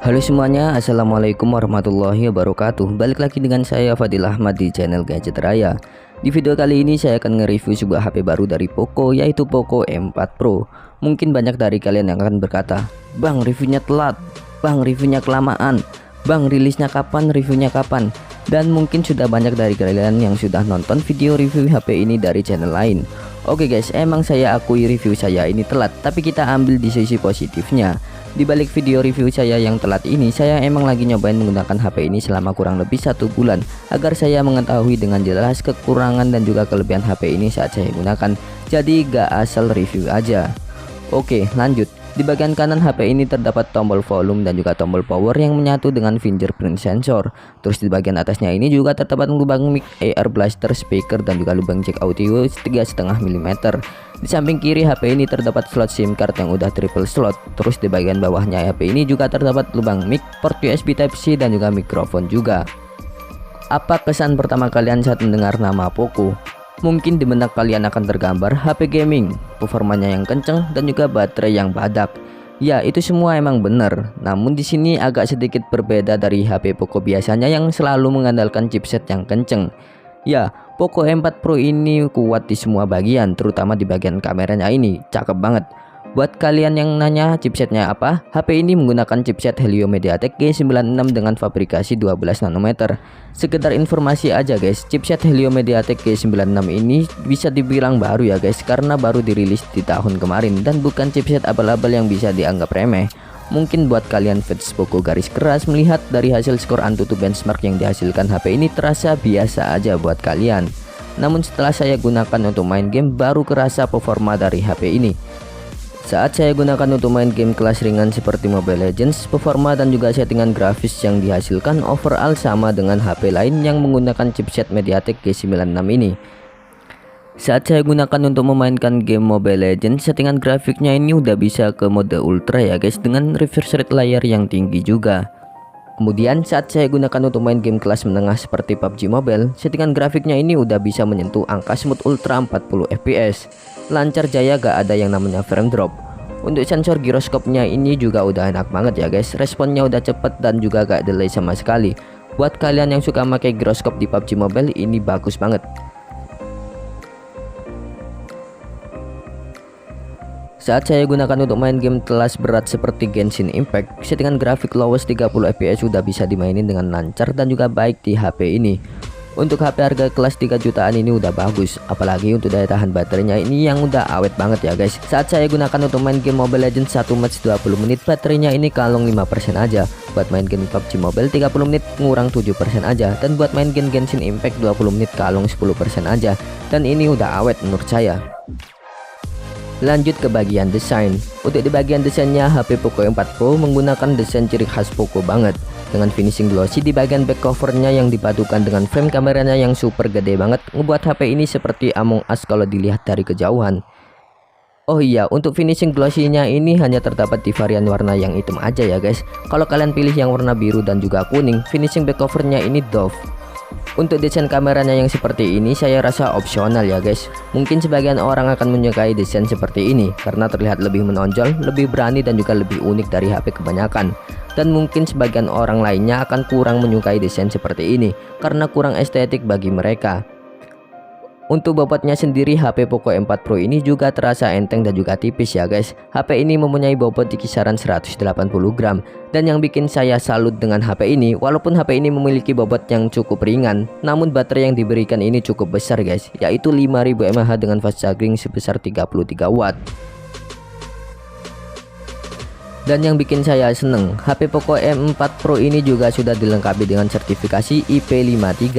Halo semuanya, assalamualaikum warahmatullahi wabarakatuh. Balik lagi dengan saya Fadil Ahmad di channel Gadget Raya. Di video kali ini saya akan nge-review sebuah HP baru dari Poco, yaitu Poco M4 Pro. Mungkin banyak dari kalian yang akan berkata, "Bang, reviewnya telat, Bang, reviewnya kelamaan, Bang, rilisnya kapan, reviewnya kapan?" Dan mungkin sudah banyak dari kalian yang sudah nonton video review HP ini dari channel lain. Oke guys, emang saya akui review saya ini telat, tapi kita ambil di sisi positifnya. Di balik video review saya yang telat ini, saya emang lagi nyobain menggunakan HP ini selama kurang lebih 1 bulan agar saya mengetahui dengan jelas kekurangan dan juga kelebihan HP ini saat saya gunakan. Jadi gak asal review aja. Oke, lanjut. Di bagian kanan HP ini terdapat tombol volume dan juga tombol power yang menyatu dengan fingerprint sensor. Terus di bagian atasnya ini juga terdapat lubang mic, AR blaster, speaker, dan juga lubang jack audio 3,5 mm. Di samping kiri HP ini terdapat slot SIM card yang udah triple slot. Terus di bagian bawahnya HP ini juga terdapat lubang mic, port USB Type-C, dan juga mikrofon juga. Apa kesan pertama kalian saat mendengar nama Poco? Mungkin di benak kalian akan tergambar HP gaming, performanya yang kenceng, dan juga baterai yang badak. Ya, itu semua emang bener. Namun di sini agak sedikit berbeda dari HP Poco biasanya yang selalu mengandalkan chipset yang kenceng. Ya, Poco M4 Pro ini kuat di semua bagian, terutama di bagian kameranya ini, cakep banget. Buat kalian yang nanya chipsetnya apa, HP ini menggunakan chipset Helio MediaTek G96 dengan fabrikasi 12 nanometer. Sekedar informasi aja guys, chipset Helio MediaTek G96 ini bisa dibilang baru ya guys, karena baru dirilis di tahun kemarin dan bukan chipset abal-abal yang bisa dianggap remeh. Mungkin buat kalian fans Poco garis keras, melihat dari hasil skor AnTuTu benchmark yang dihasilkan HP ini terasa biasa aja buat kalian. Namun setelah saya gunakan untuk main game, baru kerasa performa dari HP ini. Saat saya gunakan untuk main game kelas ringan seperti Mobile Legends, performa dan juga settingan grafis yang dihasilkan overall sama dengan HP lain yang menggunakan chipset MediaTek G96 ini. Saat saya gunakan untuk memainkan game Mobile Legends, settingan grafiknya ini udah bisa ke mode ultra ya guys, dengan refresh rate layar yang tinggi juga. Kemudian saat saya gunakan untuk main game kelas menengah seperti PUBG Mobile, settingan grafiknya ini udah bisa menyentuh angka smooth ultra 40 fps. Lancar jaya, gak ada yang namanya frame drop. Untuk sensor giroskopnya ini juga udah enak banget ya guys, responnya udah cepet dan juga gak delay sama sekali. Buat kalian yang suka pakai giroskop di PUBG Mobile, ini bagus banget. Saat saya gunakan untuk main game kelas berat seperti Genshin Impact, settingan grafik lowest 30 fps sudah bisa dimainin dengan lancar dan juga baik di HP ini. Untuk HP harga kelas 3 jutaan ini udah bagus, apalagi untuk daya tahan baterainya ini yang udah awet banget ya guys. Saat saya gunakan untuk main game Mobile Legends 1 match 20 menit, baterainya ini kalong 5% aja. Buat main game PUBG Mobile 30 menit ngurang 7% aja. Dan buat main game Genshin Impact 20 menit kalong 10% aja. Dan ini udah awet menurut saya. Lanjut ke bagian desain. Untuk di bagian desainnya, HP Poco M4 Pro menggunakan desain ciri khas Poco banget, dengan finishing glossy di bagian back covernya yang dipadukan dengan frame kameranya yang super gede banget, ngebuat HP ini seperti Among Us kalau dilihat dari kejauhan. Oh iya, untuk finishing glossy-nya ini hanya terdapat di varian warna yang hitam aja ya guys. Kalau kalian pilih yang warna biru dan juga kuning, finishing back covernya ini doff. Untuk desain kameranya yang seperti ini saya rasa opsional ya guys. Mungkin sebagian orang akan menyukai desain seperti ini karena terlihat lebih menonjol, lebih berani, dan juga lebih unik dari HP kebanyakan. Dan mungkin sebagian orang lainnya akan kurang menyukai desain seperti ini karena kurang estetik bagi mereka. Untuk bobotnya sendiri, HP Poco M4 Pro ini juga terasa enteng dan juga tipis ya guys. HP ini mempunyai bobot di kisaran 180 gram. Dan yang bikin saya salut dengan HP ini, walaupun HP ini memiliki bobot yang cukup ringan, namun baterai yang diberikan ini cukup besar guys, yaitu 5000 mAh dengan fast charging sebesar 33 watt. Dan yang bikin saya seneng, HP Poco M4 Pro ini juga sudah dilengkapi dengan sertifikasi IP53.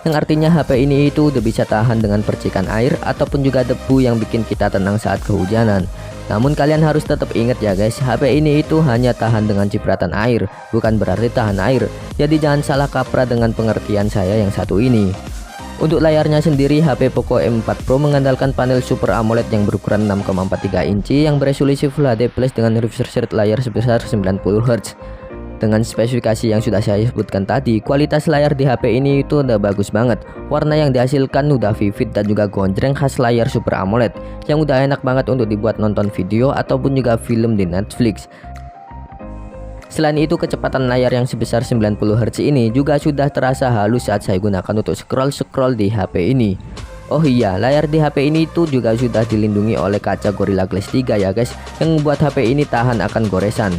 Yang artinya HP ini itu udah bisa tahan dengan percikan air ataupun juga debu yang bikin kita tenang saat kehujanan. Namun kalian harus tetap ingat ya guys, HP ini itu hanya tahan dengan cipratan air, bukan berarti tahan air. Jadi jangan salah kaprah dengan pengertian saya yang satu ini. Untuk layarnya sendiri, HP Poco M4 Pro mengandalkan panel Super AMOLED yang berukuran 6,43 inci yang beresolusi Full HD Plus dengan refresh rate layar sebesar 90 Hz. Dengan spesifikasi yang sudah saya sebutkan tadi, kualitas layar di HP ini itu udah bagus banget. Warna yang dihasilkan udah vivid dan juga gonjreng khas layar Super AMOLED, yang udah enak banget untuk dibuat nonton video ataupun juga film di Netflix. Selain itu, kecepatan layar yang sebesar 90 Hz ini juga sudah terasa halus saat saya gunakan untuk scroll-scroll di HP ini. Oh iya, layar di HP ini itu juga sudah dilindungi oleh kaca Gorilla Glass 3 ya guys, yang membuat HP ini tahan akan goresan.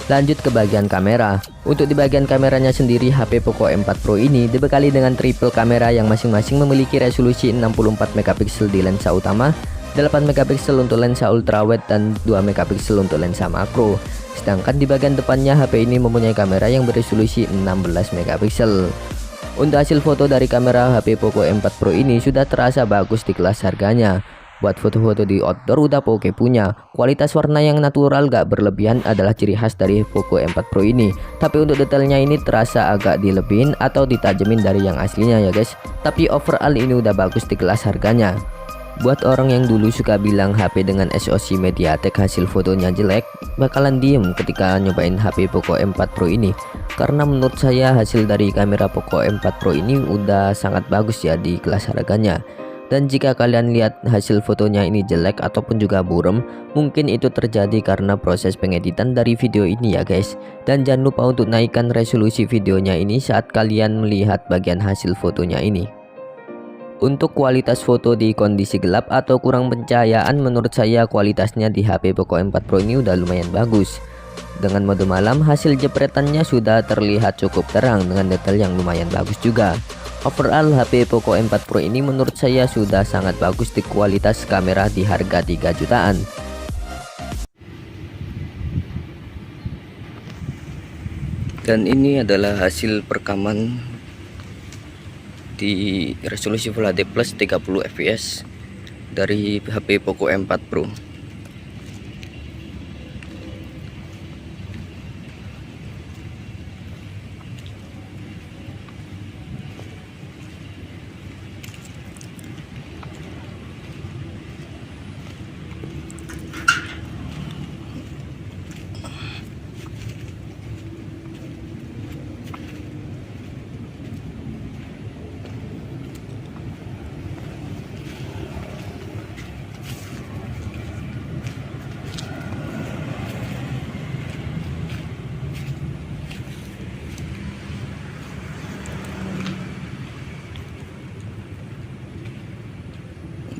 Lanjut ke bagian kamera. Untuk di bagian kameranya sendiri, HP Poco M4 Pro ini dibekali dengan triple kamera yang masing-masing memiliki resolusi 64 megapiksel di lensa utama, 8 megapiksel untuk lensa ultrawide, dan 2 megapiksel untuk lensa makro. Sedangkan di bagian depannya HP ini mempunyai kamera yang beresolusi 16 megapiksel. Untuk hasil foto dari kamera HP Poco M4 Pro ini sudah terasa bagus di kelas harganya. Buat foto-foto di outdoor udah Poco punya. Kualitas warna yang natural gak berlebihan adalah ciri khas dari Poco M4 Pro ini. Tapi untuk detailnya ini terasa agak dilebihin atau ditajemin dari yang aslinya ya guys. Tapi overall ini udah bagus di kelas harganya. Buat orang yang dulu suka bilang HP dengan SoC MediaTek hasil fotonya jelek, bakalan diem ketika nyobain HP Poco M4 Pro ini. Karena menurut saya hasil dari kamera Poco M4 Pro ini udah sangat bagus ya di kelas harganya. Dan jika kalian lihat hasil fotonya ini jelek ataupun juga buram, mungkin itu terjadi karena proses pengeditan dari video ini ya guys. Dan jangan lupa untuk naikkan resolusi videonya ini saat kalian melihat bagian hasil fotonya ini. Untuk kualitas foto di kondisi gelap atau kurang pencahayaan, menurut saya kualitasnya di HP Poco M4 Pro ini udah lumayan bagus. Dengan mode malam, hasil jepretannya sudah terlihat cukup terang dengan detail yang lumayan bagus juga. Overall, HP Poco M4 Pro ini menurut saya sudah sangat bagus di kualitas kamera di harga 3 jutaan. Dan ini adalah hasil perekaman di resolusi Full HD Plus 30 fps dari HP Poco M4 Pro.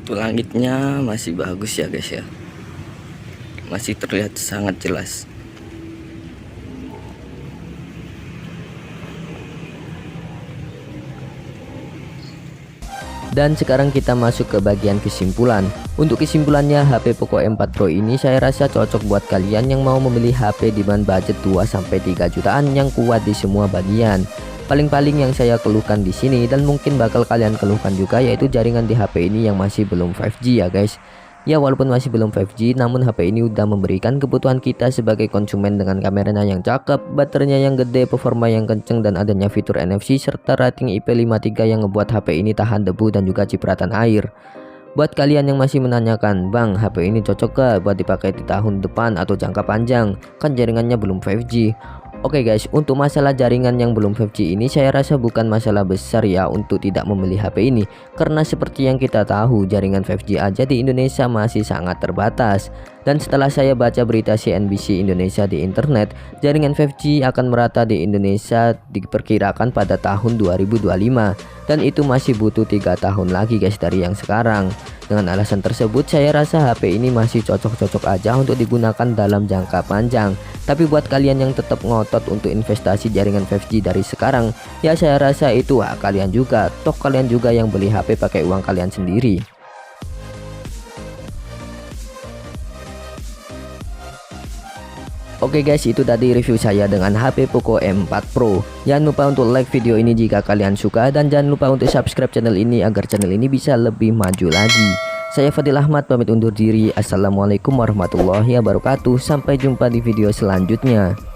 Untuk langitnya masih bagus ya guys ya, masih terlihat sangat jelas. Dan sekarang kita masuk ke bagian kesimpulan. Untuk kesimpulannya, HP Poco M4 Pro ini saya rasa cocok buat kalian yang mau membeli HP di band budget 2-3 jutaan yang kuat di semua bagian. Paling-paling yang saya keluhkan di sini dan mungkin bakal kalian keluhkan juga yaitu jaringan di HP ini yang masih belum 5G ya guys. Ya walaupun masih belum 5G, namun HP ini udah memberikan kebutuhan kita sebagai konsumen dengan kameranya yang cakep, baterainya yang gede, performa yang kenceng, dan adanya fitur NFC serta rating IP53 yang ngebuat HP ini tahan debu dan juga cipratan air. Buat kalian yang masih menanyakan, bang HP ini cocok gak buat dipakai di tahun depan atau jangka panjang, kan jaringannya belum 5G. Oke guys, untuk masalah jaringan yang belum 5G ini saya rasa bukan masalah besar ya untuk tidak membeli HP ini. Karena seperti yang kita tahu, jaringan 5G aja di Indonesia masih sangat terbatas. Dan setelah saya baca berita CNBC Indonesia di internet, jaringan 5G akan merata di Indonesia diperkirakan pada tahun 2025. Dan itu masih butuh 3 tahun lagi guys dari yang sekarang. Dengan alasan tersebut, saya rasa HP ini masih cocok-cocok aja untuk digunakan dalam jangka panjang. Tapi buat kalian yang tetap ngotot untuk investasi jaringan 5G dari sekarang, ya saya rasa itu hak kalian juga. Toh kalian juga yang beli HP pakai uang kalian sendiri. Oke guys, itu tadi review saya dengan HP Poco M4 Pro. Jangan lupa untuk like video ini jika kalian suka, dan jangan lupa untuk subscribe channel ini agar channel ini bisa lebih maju lagi. Saya Fadil Ahmad pamit undur diri. Assalamualaikum warahmatullahi wabarakatuh. Sampai jumpa di video selanjutnya.